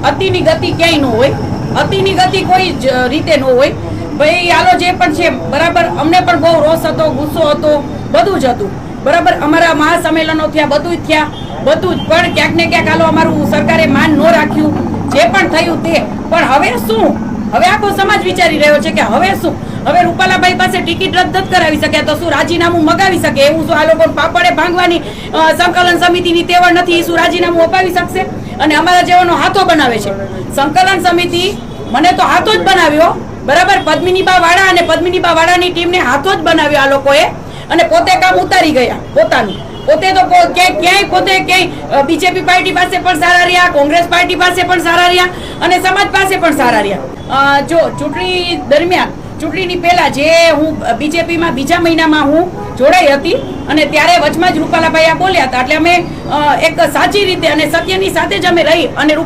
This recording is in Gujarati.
અતિની ગતિ ક્યાંય ન હોય, અતિની ગતિ કોઈ જ રીતે ન હોય. ભાઈ હાલો જે પણ છે બરાબર, અમને પણ બહુ રોષ હતો, ગુસ્સો હતો, બધું જ હતું બરાબર. અમારા મહાસંમેલનો થયા, બધું જ થયા, બધું જ. પણ ક્યાંક ને ક્યાંક હાલો અમારું સરકારે માન ન રાખ્યું, જે પણ થયું તે. પણ હવે શું? હવે આખો સમાજ વિચારી રહ્યો છે કે હવે શું? હવે રૂપાલાભાઈ પાસે ટિકિટ રદ કરાવી શકે તો શું રાજીનામું મગાવી શકે? એવું શું આ લોકો પાપડે ભાંગવાની સંકલન સમિતિની તેવડ નથી? શું રાજીનામું અપાવી શકશે? અને અમારા જેવાનો હાથો બનાવે છે સંકલન સમિતિ. મને તો હાથો જ બનાવ્યો બરાબર. પદ્મિનીબા વાળા અને પદ્મિનીબા વાળાની ટીમને હાથો જ બનાવ્યો આ લોકોએ, અને પોતે કામ ઉતારી ગયા પોતાનું. પોતે તો ક્યાંય પોતે ક્યાંય બીજેપી પાર્ટી પાસે પણ સારા રહ્યા, કોંગ્રેસ પાર્ટી પાસે પણ સારા રહ્યા, અને સમાજ પાસે પણ સારા રહ્યા. જો ચૂંટણી દરમિયાન, ચૂંટણીની પહેલા જે હું બીજેપીમાં બીજા મહિનામાં હું જોડાઈ હતી, અને ત્યારે વચમાં જ રૂપાલાભાઈ આ બોલ્યા હતા, એટલે અમે એક સાચી રીતે અને સત્યની સાથે જ અમે રહી અને